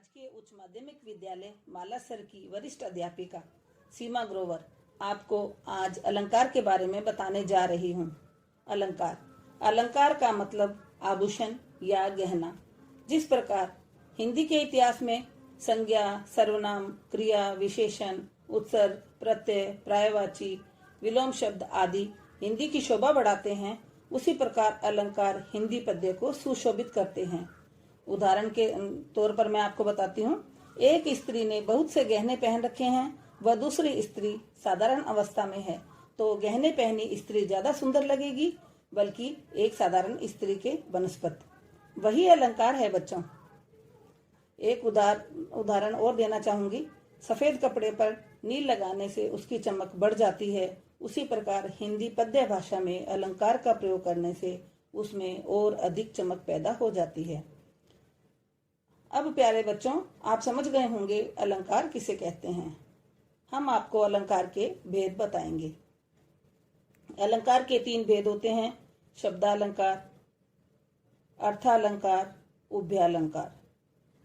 राजकीय उच्च माध्यमिक विद्यालय मालासर की वरिष्ठ अध्यापिका सीमा ग्रोवर आपको आज अलंकार के बारे में बताने जा रही हूँ। अलंकार अलंकार का मतलब आभूषण या गहना। जिस प्रकार हिंदी के इतिहास में संज्ञा, सर्वनाम, क्रिया, विशेषण, उत्सर्ग, प्रत्यय, पर्यायवाची, विलोम शब्द आदि हिंदी की शोभा बढ़ाते हैं, उसी प्रकार अलंकार हिंदी पद्य को सुशोभित करते हैं। उदाहरण के तौर पर मैं आपको बताती हूँ। एक स्त्री ने बहुत से गहने पहन रखे हैं, वह दूसरी स्त्री साधारण अवस्था में है, तो गहने पहनी स्त्री ज्यादा सुंदर लगेगी, बल्कि एक साधारण स्त्री के बनस्पत। वही अलंकार है बच्चों। एक उदाहरण और देना चाहूंगी। सफेद कपड़े पर नील लगाने से उसकी चमक बढ़ जाती है। उसी प्रकार हिंदी पद्य भाषा में अलंकार का प्रयोग करने से उसमें और अधिक चमक पैदा हो जाती है। अब प्यारे बच्चों, आप समझ गए होंगे अलंकार किसे कहते हैं। हम आपको अलंकार के भेद बताएंगे। अलंकार के 3 भेद होते हैं: शब्दालंकार, अर्थालंकार, उभयालंकार।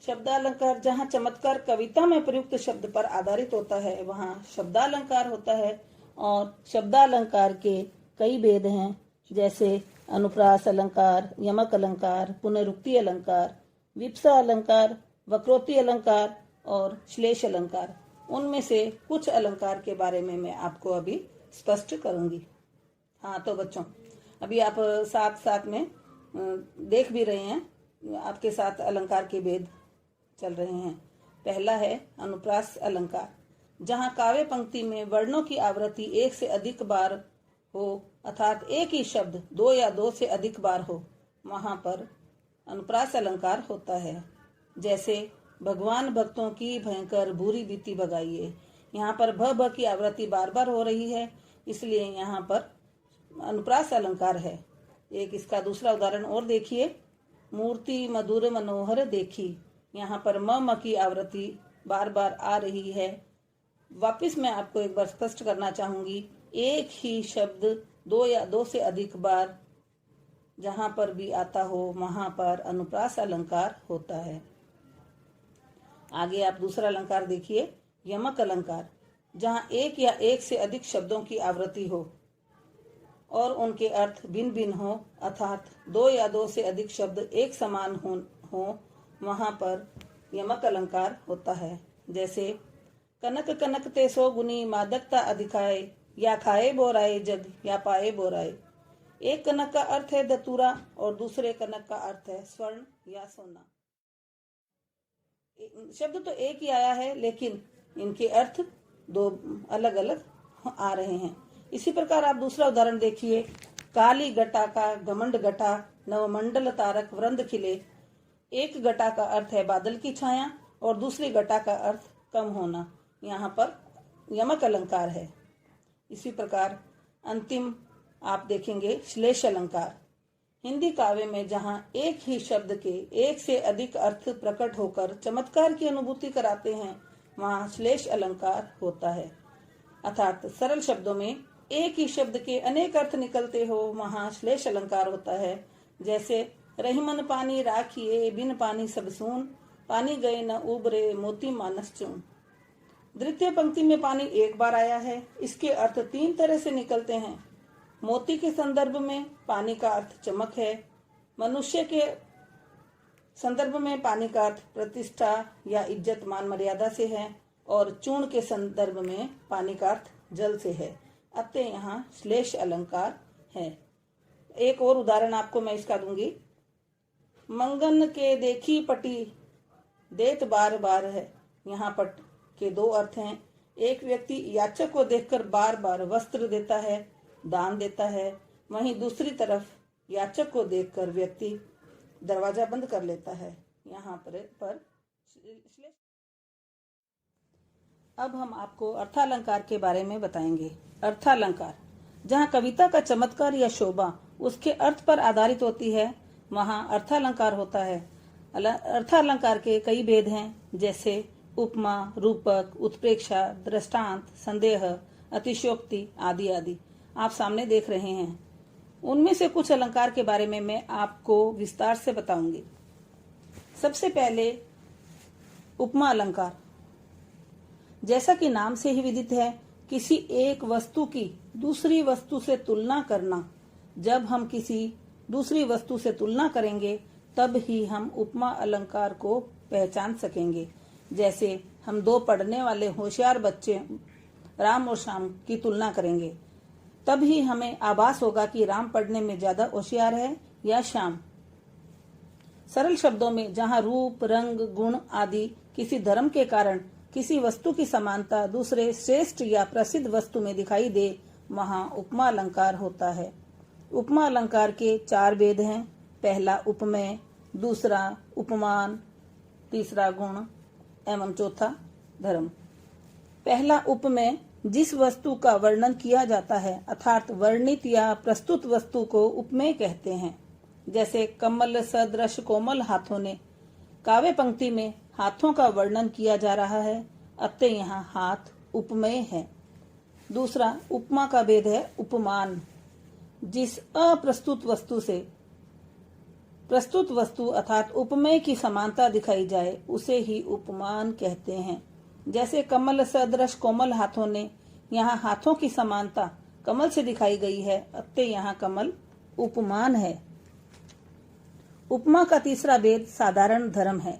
शब्दालंकार जहाँ चमत्कार कविता में प्रयुक्त शब्द पर आधारित होता है, वहाँ शब्दालंकार होता है। और शब्दालंकार के कई भेद हैं, जैसे अनुप्रास अलंकार, यमक अलंकार, पुनरुक्ति अलंकार, विप्सा अलंकार, वक्रोक्ति अलंकार और श्लेष अलंकार। उनमें से कुछ अलंकार के बारे में मैं आपको अभी स्पष्ट करूंगी। हाँ तो बच्चों, अभी आप साथ साथ में देख भी रहे हैं, आपके साथ अलंकार के भेद चल रहे हैं। पहला है अनुप्रास अलंकार, जहाँ काव्य पंक्ति में वर्णों की आवृत्ति 1 से अधिक बार हो, अर्थात एक ही शब्द 2 या 2 से अधिक बार हो, वहां पर अनुप्रास अलंकार होता है। जैसे भगवान भक्तों की भयंकर बुरी बीती भगाइए, यहाँ पर भ की आवृत्ति बार बार हो रही है, इसलिए यहाँ पर अनुप्रास अलंकार है। एक इसका दूसरा उदाहरण और देखिए। मूर्ति मधुर मनोहर देखी, यहाँ पर म की आवृत्ति बार बार आ रही है। वापिस मैं आपको एक बार स्पष्ट करना चाहूंगी, एक ही शब्द 2 या 2 से अधिक बार जहां पर भी आता हो, वहां पर अनुप्रास अलंकार होता है। आगे आप दूसरा अलंकार देखिए, यमक अलंकार, जहां एक या एक से अधिक शब्दों की आवृत्ति हो और उनके अर्थ भिन्न भिन्न हो, अर्थात 2 या 2 से अधिक शब्द एक समान हो, वहां पर यमक अलंकार होता है। जैसे कनक कनकते सो गुनी मादकता अधिकाए, या खाए बोराए जग या पाए बोराए। एक कनक का अर्थ है दतूरा और दूसरे कनक का अर्थ है स्वर्ण या सोना। शब्द तो एक ही आया है, लेकिन इनके अर्थ 2 अलग अलग आ रहे हैं। इसी प्रकार आप दूसरा उदाहरण देखिए। काली घटा का घमंड घटा, नवमंडल तारक वृंद खिले। एक घटा का अर्थ है बादल की छाया और दूसरी घटा का अर्थ कम होना, यहाँ पर यमक अलंकार है। इसी प्रकार अंतिम आप देखेंगे श्लेष अलंकार। हिंदी काव्य में जहाँ एक ही शब्द के एक से अधिक अर्थ प्रकट होकर चमत्कार की अनुभूति कराते हैं, वहाँ श्लेष अलंकार होता है। अर्थात सरल शब्दों में एक ही शब्द के अनेक अर्थ निकलते हो, वहाँ श्लेष अलंकार होता है। जैसे रहीमन पानी राखिए, बिन पानी सब सून, पानी गए न उबरे, मोती मानस चून। द्वितीय पंक्ति में पानी एक बार आया है, इसके अर्थ 3 तरह से निकलते हैं। मोती के संदर्भ में पानी का अर्थ चमक है, मनुष्य के संदर्भ में पानी का अर्थ प्रतिष्ठा या इज्जत मान मर्यादा से है, और चूर्ण के संदर्भ में पानी का अर्थ जल से है। अतः यहाँ श्लेष अलंकार है। एक और उदाहरण आपको मैं इसका दूंगी। मंगन के देखी पटी देत बार बार है, यहाँ पट के 2 अर्थ हैं। एक व्यक्ति याचक को देखकर बार बार वस्त्र देता है, दान देता है, वहीं दूसरी तरफ याचक को देखकर व्यक्ति दरवाजा बंद कर लेता है। यहाँ पर अब हम आपको अर्थालंकार के बारे में बताएंगे। अर्थालंकार जहाँ कविता का चमत्कार या शोभा उसके अर्थ पर आधारित होती है, वहाँ अर्थालंकार होता है। अर्थालंकार के कई भेद हैं, जैसे उपमा, रूपक, उत्प्रेक्षा, दृष्टांत, संदेह, अतिशयोक्ति आदि आदि आप सामने देख रहे हैं। उनमें से कुछ अलंकार के बारे में मैं आपको विस्तार से बताऊंगी। सबसे पहले उपमा अलंकार। जैसा कि नाम से ही विदित है, किसी एक वस्तु की दूसरी वस्तु से तुलना करना। जब हम किसी दूसरी वस्तु से तुलना करेंगे तब ही हम उपमा अलंकार को पहचान सकेंगे। जैसे हम दो पढ़ने वाले होशियार बच्चे राम और श्याम की तुलना करेंगे, तब ही हमें आभास होगा कि राम पढ़ने में ज्यादा होशियार है या श्याम। सरल शब्दों में जहाँ रूप, रंग, गुण आदि किसी धर्म के कारण किसी वस्तु की समानता दूसरे श्रेष्ठ या प्रसिद्ध वस्तु में दिखाई दे, वहाँ उपमा अलंकार होता है। उपमा अलंकार के 4 भेद हैं। पहला उपमेय, दूसरा उपमान, तीसरा गुण एवं चौथा धर्म। पहला उपमेय जिस वस्तु का वर्णन किया जाता है अर्थात वर्णित या प्रस्तुत वस्तु को उपमेय कहते हैं। जैसे कमल सदृश कोमल हाथों ने, काव्य पंक्ति में हाथों का वर्णन किया जा रहा है, अतः यहाँ हाथ उपमेय है। दूसरा उपमा का भेद है उपमान। जिस अप्रस्तुत वस्तु से प्रस्तुत वस्तु अर्थात उपमेय की समानता दिखाई जाए उसे ही उपमान कहते हैं। जैसे कमल सदृश कोमल हाथों ने, यहाँ हाथों की समानता कमल से दिखाई गई है, अतः यहाँ कमल उपमान है। उपमा का तीसरा भेद साधारण धर्म है।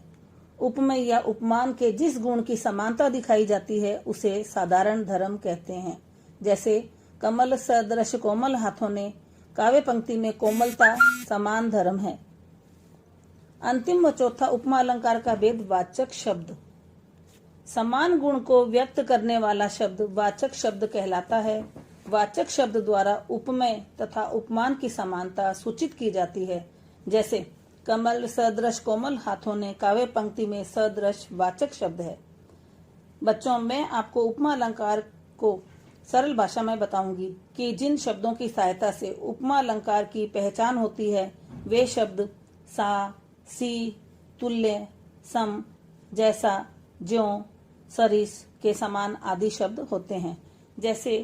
उपमेय या उपमान के जिस गुण की समानता दिखाई जाती है उसे साधारण धर्म कहते हैं। जैसे कमल सदृश कोमल हाथों ने, काव्य पंक्ति में कोमलता समान धर्म है। अंतिम व चौथा उपमा अलंकार का भेद वाचक शब्द। समान गुण को व्यक्त करने वाला शब्द वाचक शब्द कहलाता है। वाचक शब्द द्वारा उपमेय तथा उपमान की समानता सूचित की जाती है। जैसे कमल सदृश कोमल हाथों ने, काव्य पंक्ति में सदृश वाचक शब्द है। बच्चों, मैं आपको उपमा अलंकार को सरल भाषा में बताऊंगी कि जिन शब्दों की सहायता से उपमा अलंकार की पहचान होती है वे शब्द सा, सी, तुल्य, सम, जैसा, ज्यों, सरिस के समान आदि शब्द होते हैं। जैसे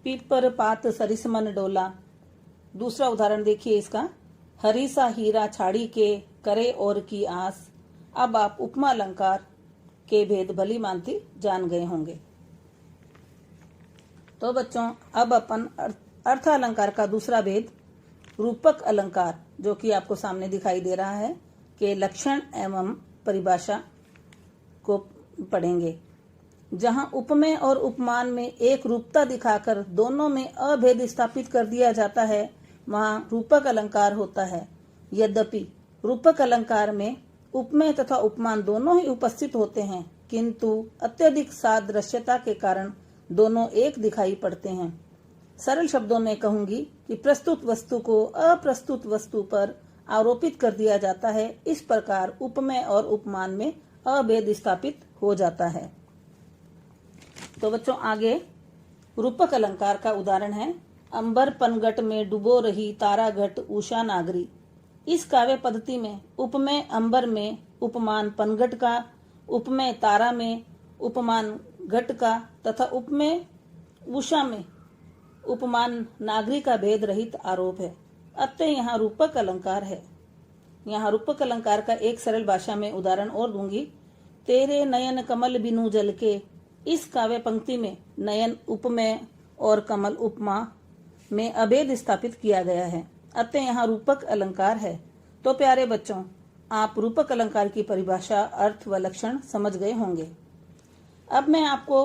पीपर पात सरिस मन डोला। दूसरा उदाहरण देखिए इसका, हरी सा हीरा छाड़ी के, करे और की आस। अब आप उपमा अलंकार के भेद भली मानती जान गए होंगे। तो बच्चों, अब अपन अर्थ अलंकार का दूसरा भेद रूपक अलंकार, जो कि आपको सामने दिखाई दे रहा है, के लक्षण एवं परिभाषा को पढ़ेंगे। जहां उपमेय और उपमान में एक रूपता दिखाकर दोनों में अभेद स्थापित कर दिया जाता है, वहां रूपक अलंकार होता है। यद्यपि रूपक अलंकार में उपमेय तथा उपमान दोनों ही उपस्थित होते हैं, किंतु अत्यधिक सादृश्यता के कारण दोनों एक दिखाई पड़ते हैं। सरल शब्दों में कहूंगी कि प्रस्तुत वस्तु को अप्रस्तुत वस्तु पर आरोपित कर दिया जाता है। इस प्रकार उपमेय और उपमान में अभेद स्थापित हो जाता है। तो बच्चों, आगे रूपक अलंकार का उदाहरण है, अंबर पनघट में डुबो रही तारा घट उषा नागरी। इस काव्य पद्धति में उपमेय अंबर में उपमान पनघट का, उपमेय तारा में उपमान घट का तथा उपमेय उषा में उपमान नागरी का भेद रहित आरोप है। अतः यहाँ रूपक अलंकार है। यहाँ रूपक अलंकार का एक सरल भाषा में उदाहरण और दूंगी। तेरे नयन कमल बिनु जल के। इस काव्य पंक्ति में नयन उपमेय और कमल उपमा में अभेद स्थापित किया गया है, अतः यहाँ रूपक अलंकार है। तो प्यारे बच्चों, आप रूपक अलंकार की परिभाषा, अर्थ व लक्षण समझ गए होंगे। अब मैं आपको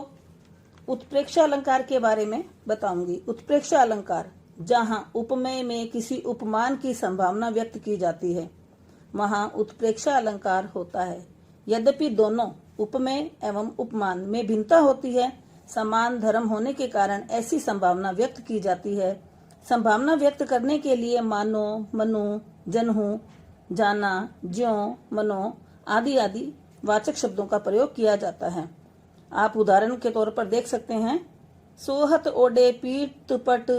उत्प्रेक्षा अलंकार के बारे में बताऊंगी। उत्प्रेक्षा अलंकार, जहां उपमेय में किसी उपमान की संभावना व्यक्त की जाती है, वहां उत्प्रेक्षा अलंकार होता है। यद्यपि दोनों उपमेय एवं उपमान में भिन्नता होती है, समान धर्म होने के कारण ऐसी संभावना व्यक्त की जाती है। संभावना व्यक्त करने के लिए मानो, मनु, जनहु, जाना, ज्यों, मनो आदि आदि वाचक शब्दों का प्रयोग किया जाता है। आप उदाहरण के तौर पर देख सकते हैं, सोहत ओडे पीठ पट,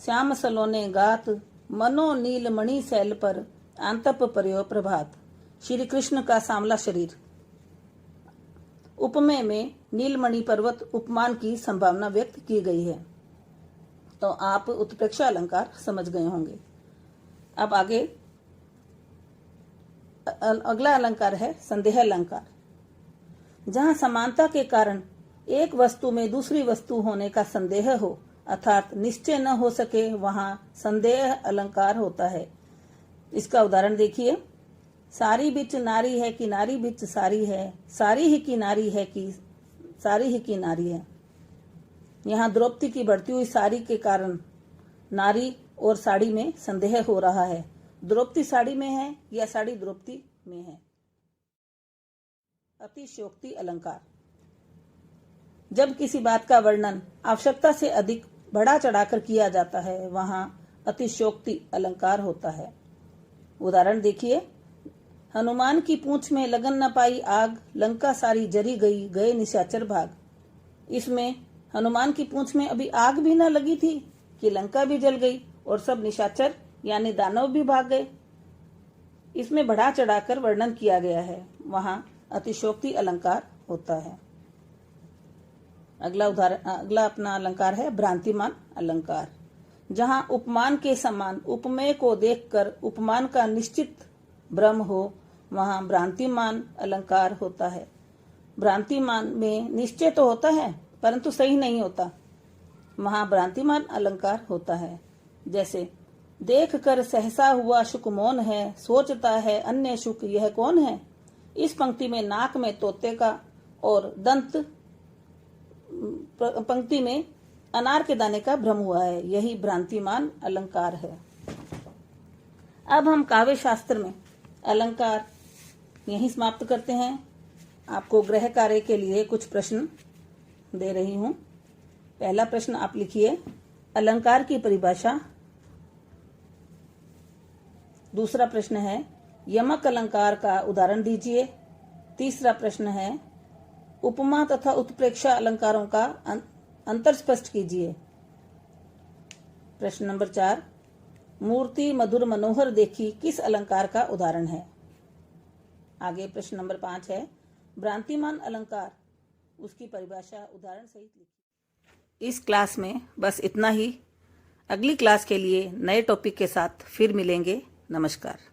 श्याम सलोने गात, मनो नील मणि सैल पर, आंतप पर्यो प्रभात। श्री कृष्ण का सांवला शरीर। उपमेय में नीलमणि पर्वत उपमान की संभावना व्यक्त की गई है। तो आप उत्प्रेक्षा अलंकार समझ गए होंगे। अब आगे अगला अलंकार है संदेह अलंकार। जहाँ समानता के कारण एक वस्तु में दूसरी वस्तु होने का संदेह हो अर्थात निश्चय न हो सके, वहाँ संदेह अलंकार होता है। इसका उदाहरण देखिए। सारी बिच नारी है कि नारी बिच सारी है, सारी ही की नारी है कि सारी ही की नारी है। यहाँ द्रौपदी की बढ़ती हुई सारी के कारण नारी और साड़ी में संदेह हो रहा है। द्रौपदी साड़ी में है या साड़ी द्रौपदी में है। अतिशयोक्ति अलंकार। जब किसी बात का वर्णन आवश्यकता से अधिक बढ़ा चढ़ाकर किया जाता है, वहां अतिशयोक्ति अलंकार होता है। उदाहरण देखिए। हनुमान की पूंछ में लगन न पाई आग, लंका सारी जरी गई, गए निशाचर भाग। इसमें हनुमान की पूंछ में अभी आग भी न लगी थी कि लंका भी जल गई और सब निशाचर यानी दानव भी भाग गए। इसमें बढ़ा चढ़ाकर वर्णन किया गया है, वहां अतिशयोक्ति अलंकार होता है। अगला अपना अलंकार है भ्रांतिमान अलंकार। जहां उपमान के समान उपमेय को देखकर उपमान का निश्चित भ्रम हो, वहां भ्रांतिमान अलंकार होता है। भ्रांतिमान में निश्चय तो होता है परंतु सही नहीं होता, वहां भ्रांतिमान अलंकार होता है। जैसे देख कर सहसा हुआ शुक मौन है, सोचता है अन्य शुक यह कौन है। इस पंक्ति में नाक में तोते का और दंत पंक्ति में अनार के दाने का भ्रम हुआ है, यही भ्रांतिमान अलंकार है। अब हम काव्य शास्त्र में अलंकार यहीं समाप्त करते हैं। आपको गृह कार्य के लिए कुछ प्रश्न दे रही हूं। पहला प्रश्न आप लिखिए, अलंकार की परिभाषा। दूसरा प्रश्न है, यमक अलंकार का उदाहरण दीजिए। तीसरा प्रश्न है, उपमा तथा उत्प्रेक्षा अलंकारों का अंतर स्पष्ट कीजिए। प्रश्न नंबर 4, मूर्ति मधुर मनोहर देखी किस अलंकार का उदाहरण है। आगे प्रश्न नंबर 5 है, भ्रांतिमान अलंकार, उसकी परिभाषा उदाहरण सहित लिखिए। इस क्लास में बस इतना ही। अगली क्लास के लिए नए टॉपिक के साथ फिर मिलेंगे। नमस्कार।